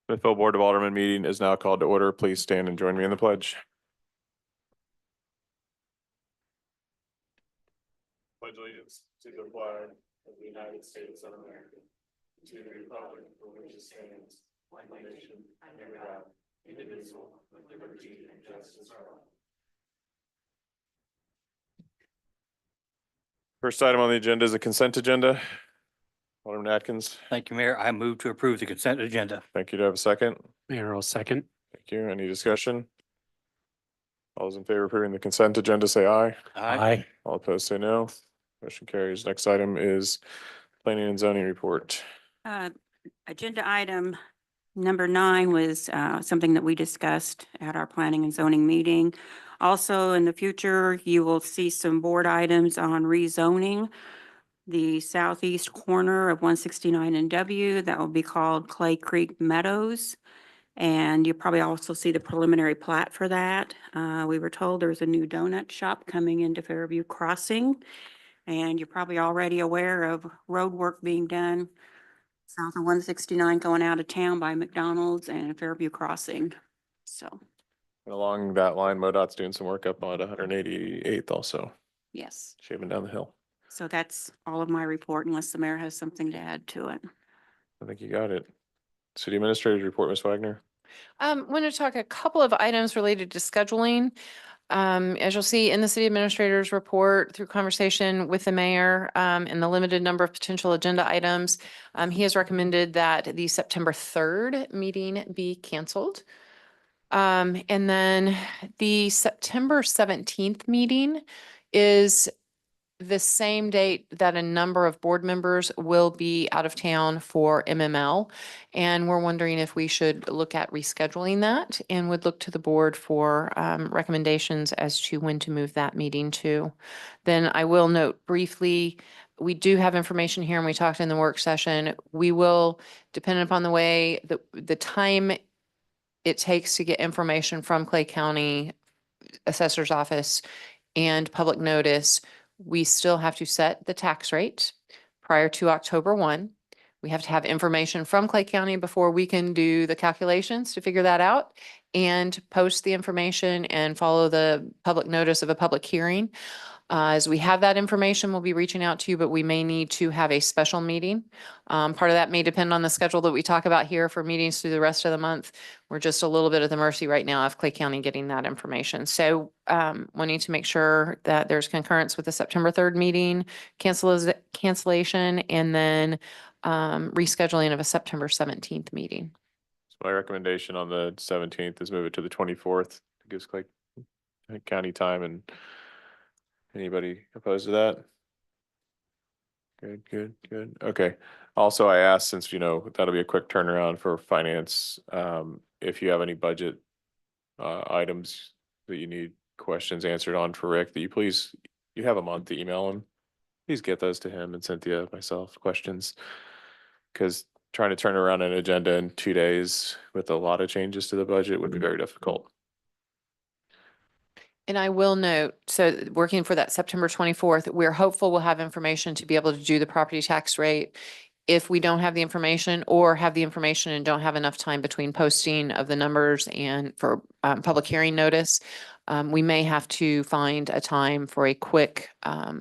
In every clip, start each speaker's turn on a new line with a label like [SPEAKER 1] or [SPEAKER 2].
[SPEAKER 1] Smithville Board of Aldermen meeting is now called to order. Please stand and join me in the pledge. Pledge allegiance to the flag of the United States of America, to the republic for which it stands, one nation, under God, indivisible, with liberty and justice for all. First item on the agenda is a consent agenda. Alderman Atkins.
[SPEAKER 2] Thank you, Mayor. I move to approve the consent agenda.
[SPEAKER 1] Thank you. Do I have a second?
[SPEAKER 3] Mayor, I'll second.
[SPEAKER 1] Thank you. Any discussion? All those in favor of approving the consent agenda, say aye.
[SPEAKER 3] Aye.
[SPEAKER 1] All opposed, say no. Motion carries. Next item is planning and zoning report.
[SPEAKER 4] Agenda item number 9 was something that we discussed at our planning and zoning meeting. Also, in the future, you will see some board items on rezoning the southeast corner of 169 and W. That will be called Clay Creek Meadows. And you'll probably also see the preliminary plat for that. We were told there's a new donut shop coming into Fairview Crossing. And you're probably already aware of road work being done south of 169 going out of town by McDonald's and Fairview Crossing. So,
[SPEAKER 1] And along that line, MoDOT's doing some work up on 188th also,
[SPEAKER 4] yes.
[SPEAKER 1] shaving down the hill.
[SPEAKER 4] So that's all of my report unless the mayor has something to add to it.
[SPEAKER 1] I think you got it. City Administrator's report, Ms. Wagner.
[SPEAKER 5] Want to talk a couple of items related to scheduling. As you'll see in the city administrator's report through conversation with the mayor, and the limited number of potential agenda items, he has recommended that the September 3rd meeting be canceled. And then the September 17th meeting is the same date that a number of board members will be out of town for MML. And we're wondering if we should look at rescheduling that and would look to the board for recommendations as to when to move that meeting to. Then I will note briefly, we do have information here and we talked in the work session. We will, depending upon the way the time it takes to get information from Clay County Assessor's Office and public notice, we still have to set the tax rate prior to October 1. We have to have information from Clay County before we can do the calculations to figure that out and post the information and follow the public notice of a public hearing. As we have that information, we'll be reaching out to you, but we may need to have a special meeting. Part of that may depend on the schedule that we talk about here for meetings through the rest of the month. We're just a little bit at the mercy right now of Clay County getting that information. So we need to make sure that there's concurrence with the September 3rd meeting, cancellation, and then rescheduling of a September 17th meeting.
[SPEAKER 1] So my recommendation on the 17th is move it to the 24th. It gives Clay County time. And anybody opposed to that? Good. Okay. Also, I asked, since that'll be a quick turnaround for finance, if you have any budget items that you need questions answered on for Rick, that you have a month to email him. Please get those to him and Cynthia, myself, questions. Because trying to turn around an agenda in 2 days with a lot of changes to the budget would be very difficult.
[SPEAKER 5] And I will note, so working for that September 24th, we're hopeful we'll have information to be able to do the property tax rate. If we don't have the information or have the information and don't have enough time between posting of the numbers and for public hearing notice, we may have to find a time for a quick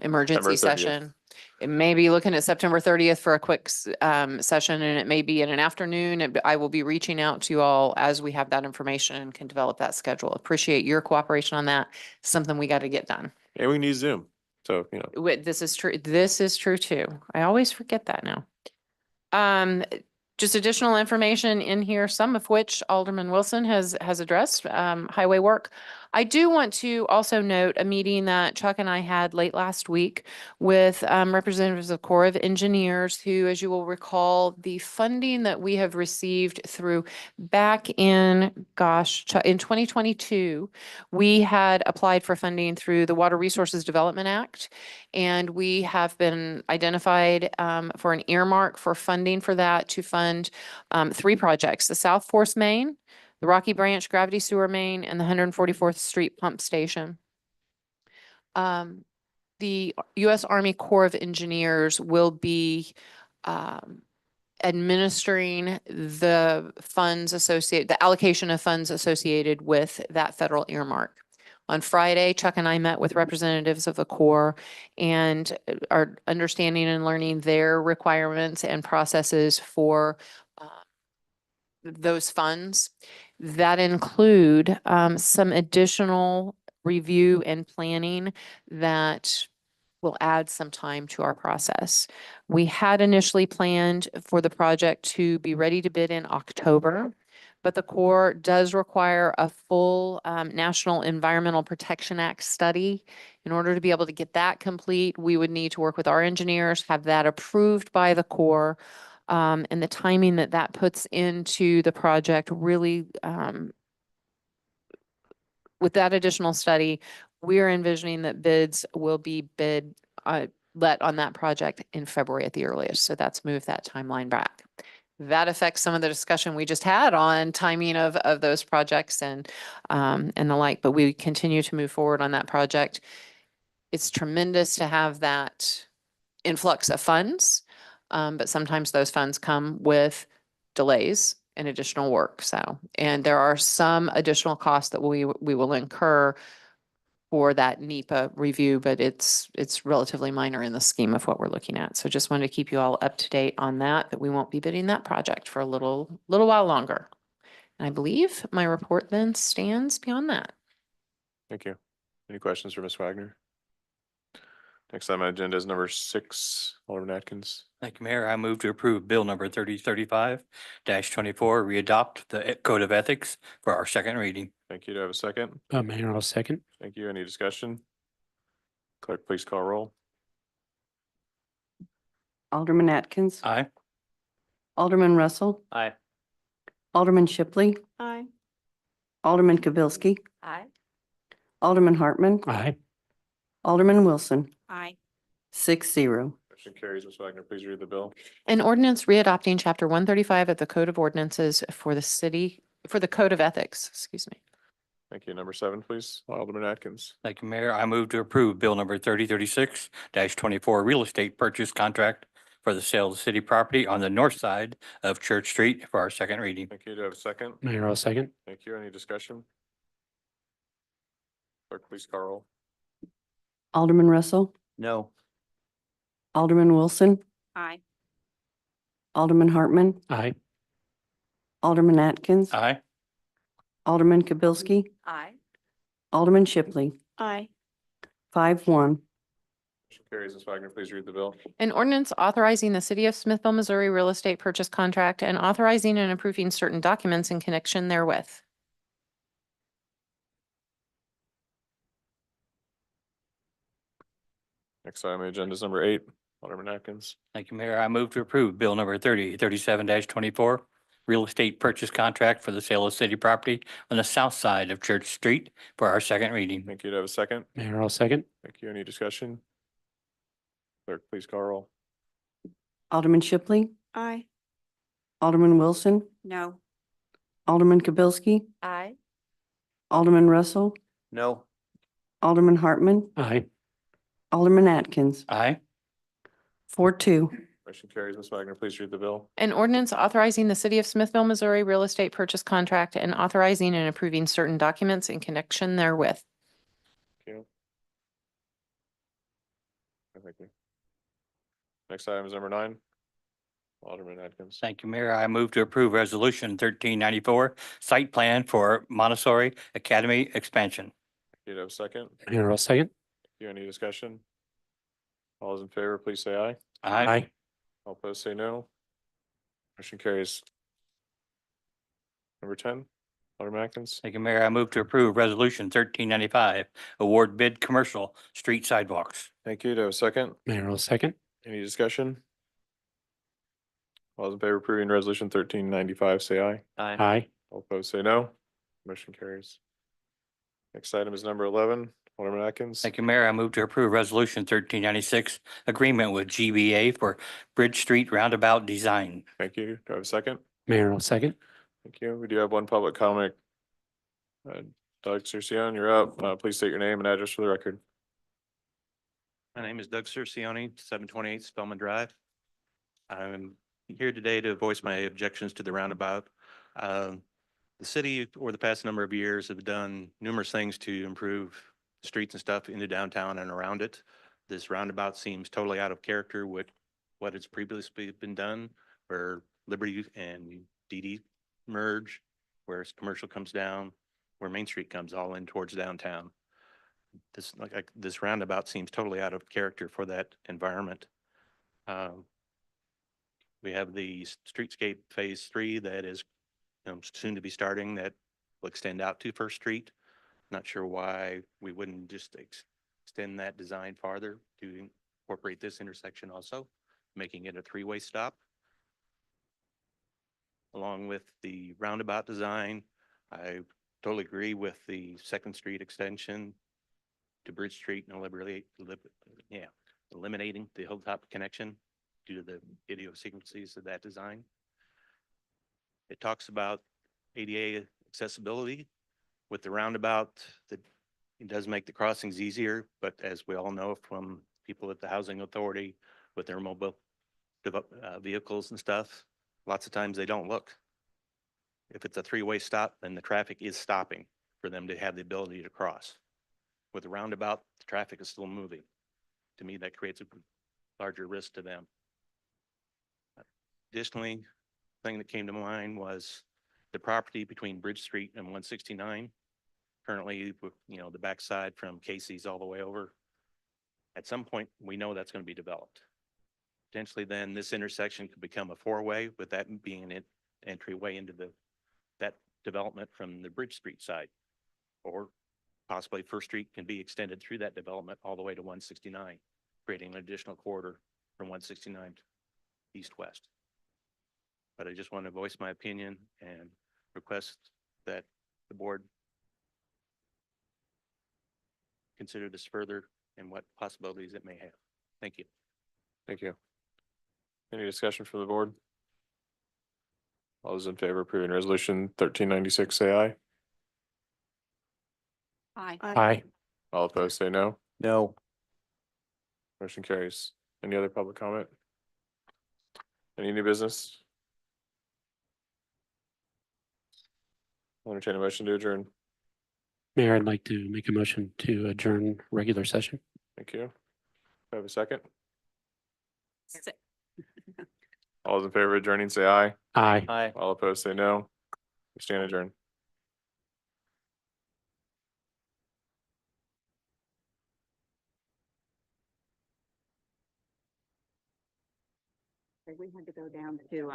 [SPEAKER 5] emergency session. It may be looking at September 30th for a quick session, and it may be in an afternoon. I will be reaching out to you all as we have that information and can develop that schedule. Appreciate your cooperation on that. Something we got to get done.
[SPEAKER 1] And we need Zoom. So,
[SPEAKER 5] This is true. This is true too. I always forget that now. Just additional information in here, some of which Alderman Wilson has addressed, highway work. I do want to also note a meeting that Chuck and I had late last week with representatives of Corps of Engineers who, as you will recall, the funding that we have received through back in 2022, we had applied for funding through the Water Resources Development Act. And we have been identified for an earmark for funding for that to fund 3 projects: the South Force Main, the Rocky Branch Gravity Sewer Main, and the 144th Street Pump Station. The U.S. Army Corps of Engineers will be administering the funds associated, the allocation of funds associated with that federal earmark. On Friday, Chuck and I met with representatives of the Corps and are understanding and learning their requirements and processes for those funds that include some additional review and planning that will add some time to our process. We had initially planned for the project to be ready to bid in October, but the Corps does require a full National Environmental Protection Act study. In order to be able to get that complete, we would need to work with our engineers, have that approved by the Corps. And the timing that that puts into the project really, with that additional study, we're envisioning that bids will be let on that project in February at the earliest. So that's moved that timeline back. That affects some of the discussion we just had on timing of those projects and the like, but we continue to move forward on that project. It's tremendous to have that influx of funds, but sometimes those funds come with delays and additional work. So, and there are some additional costs that we will incur for that NEPA review, but it's relatively minor in the scheme of what we're looking at. So just wanted to keep you all up to date on that we won't be bidding that project for a little while longer. And I believe my report then stands beyond that.
[SPEAKER 1] Thank you. Any questions for Ms. Wagner? Next item on the agenda is number 6, Alderman Atkins.
[SPEAKER 2] Thank you, Mayor. I move to approve Bill number 3035-24, readopt the Code of Ethics for our second reading.
[SPEAKER 1] Thank you. Do I have a second?
[SPEAKER 3] Mayor, I'll second.
[SPEAKER 1] Thank you. Any discussion? Clerk, please call roll.
[SPEAKER 6] Alderman Atkins.
[SPEAKER 2] Aye.
[SPEAKER 6] Alderman Russell.
[SPEAKER 2] Aye.
[SPEAKER 6] Alderman Shipley.
[SPEAKER 4] Aye.
[SPEAKER 6] Alderman Kibelski.
[SPEAKER 4] Aye.
[SPEAKER 6] Alderman Hartman.
[SPEAKER 3] Aye.
[SPEAKER 6] Alderman Wilson.
[SPEAKER 4] Aye.
[SPEAKER 6] 6-0.
[SPEAKER 1] Motion carries. Ms. Wagner, please read the bill.
[SPEAKER 5] An ordinance readopting chapter 135 of the Code of Ordinances for the Code of Ethics, excuse me.
[SPEAKER 1] Thank you. Number 7, please. Alderman Atkins.
[SPEAKER 2] Thank you, Mayor. I move to approve Bill number 3036-24, real estate purchase contract for the sale of city property on the north side of Church Street for our second reading.
[SPEAKER 1] Thank you. Do I have a second?
[SPEAKER 3] Mayor, I'll second.
[SPEAKER 1] Thank you. Any discussion? Clerk, please call roll.
[SPEAKER 6] Alderman Russell.
[SPEAKER 2] No.
[SPEAKER 6] Alderman Wilson.
[SPEAKER 4] Aye.
[SPEAKER 6] Alderman Hartman.
[SPEAKER 3] Aye.
[SPEAKER 6] Alderman Atkins.
[SPEAKER 2] Aye.
[SPEAKER 6] Alderman Kibelski.
[SPEAKER 4] Aye.
[SPEAKER 6] Alderman Shipley.
[SPEAKER 4] Aye.
[SPEAKER 6] 5-1.
[SPEAKER 1] Motion carries. Ms. Wagner, please read the bill.
[SPEAKER 5] An ordinance authorizing the City of Smithville, Missouri real estate purchase contract and authorizing and approving certain documents in connection therewith.
[SPEAKER 1] Next item on the agenda is number 8, Alderman Atkins.
[SPEAKER 2] Thank you, Mayor. I move to approve Bill number 3037-24, real estate purchase contract for the sale of city property on the south side of Church Street for our second reading.
[SPEAKER 1] Thank you. Do I have a second?
[SPEAKER 3] Mayor, I'll second.
[SPEAKER 1] Thank you. Any discussion? Clerk, please call roll.
[SPEAKER 6] Alderman Shipley.
[SPEAKER 4] Aye.
[SPEAKER 6] Alderman Wilson.
[SPEAKER 4] No.
[SPEAKER 6] Alderman Kibelski.
[SPEAKER 4] Aye.
[SPEAKER 6] Alderman Russell.
[SPEAKER 2] No.
[SPEAKER 6] Alderman Hartman.
[SPEAKER 3] Aye.
[SPEAKER 6] Alderman Atkins.
[SPEAKER 2] Aye.
[SPEAKER 6] 4-2.
[SPEAKER 1] Motion carries. Ms. Wagner, please read the bill.
[SPEAKER 5] An ordinance authorizing the City of Smithville, Missouri real estate purchase contract and authorizing and approving certain documents in connection therewith.
[SPEAKER 1] Thank you. Thank you. Next item is number 9, Alderman Atkins.
[SPEAKER 2] Thank you, Mayor. I move to approve Resolution 1394, site plan for Montessori Academy expansion.
[SPEAKER 1] Thank you. Do I have a second?
[SPEAKER 3] Mayor, I'll second.
[SPEAKER 1] You any discussion? All those in favor, please say aye.
[SPEAKER 3] Aye.
[SPEAKER 1] All opposed, say no. Motion carries. Number 10, Alderman Atkins.
[SPEAKER 2] Thank you, Mayor. I move to approve Resolution 1395, award bid commercial street sidewalks.
[SPEAKER 1] Thank you. Do I have a second?
[SPEAKER 3] Mayor, I'll second.
[SPEAKER 1] Any discussion? All those in favor of approving resolution 1395, say aye.
[SPEAKER 3] Aye.
[SPEAKER 1] All opposed, say no. Motion carries. Next item is number 11, Alderman Atkins.
[SPEAKER 2] Thank you, Mayor. I move to approve Resolution 1396, agreement with GBA for Bridge Street roundabout design.
[SPEAKER 1] Thank you. Do I have a second?
[SPEAKER 3] Mayor, I'll second.
[SPEAKER 1] Thank you. We do have one public comment. Doug Circione, you're up. Please state your name and address for the record.
[SPEAKER 7] My name is Doug Circione, 728 Spellman Drive. I'm here today to voice my objections to the roundabout. The city over the past number of years have done numerous things to improve streets and stuff into downtown and around it. This roundabout seems totally out of character with what has previously been done, where Liberty and DD merge, where commercial comes down, where Main Street comes all in towards downtown. This roundabout seems totally out of character for that environment. We have the streetscape phase 3 that is soon to be starting, that will extend out to First Street. Not sure why we wouldn't just extend that design farther to incorporate this intersection also, making it a 3-way stop. Along with the roundabout design, I totally agree with the Second Street extension to Bridge Street and eliminating the hilltop connection due to the idiosyncrasies of that design. It talks about ADA accessibility with the roundabout, that it does make the crossings easier, but as we all know from people at the Housing Authority with their mobile vehicles and stuff, lots of times they don't look. If it's a 3-way stop, then the traffic is stopping for them to have the ability to cross. With the roundabout, the traffic is still moving. To me, that creates a larger risk to them. Additionally, thing that came to mind was the property between Bridge Street and 169. Currently, the backside from Casey's all the way over. At some point, we know that's going to be developed. Potentially then this intersection could become a 4-way, with that being an entryway into that development from the Bridge Street side. Or possibly First Street can be extended through that development all the way to 169, creating an additional corridor from 169 east-west. But I just want to voice my opinion and request that the board consider this further and what possibilities it may have. Thank you.
[SPEAKER 1] Thank you. Any discussion from the board? All those in favor of approving resolution 1396, say aye.
[SPEAKER 4] Aye.
[SPEAKER 3] Aye.
[SPEAKER 1] All opposed, say no.
[SPEAKER 3] No.
[SPEAKER 1] Motion carries. Any other public comment? Any new business? I'll entertain a motion to adjourn.
[SPEAKER 3] Mayor, I'd like to make a motion to adjourn regular session.
[SPEAKER 1] Thank you. Do I have a second?
[SPEAKER 4] Se-
[SPEAKER 1] All those in favor of adjourning, say aye.
[SPEAKER 3] Aye.
[SPEAKER 2] Aye.
[SPEAKER 1] All opposed, say no. We stand adjourned.
[SPEAKER 4] We had to go down to,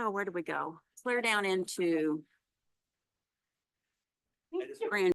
[SPEAKER 4] where did we go? Clear down into Grand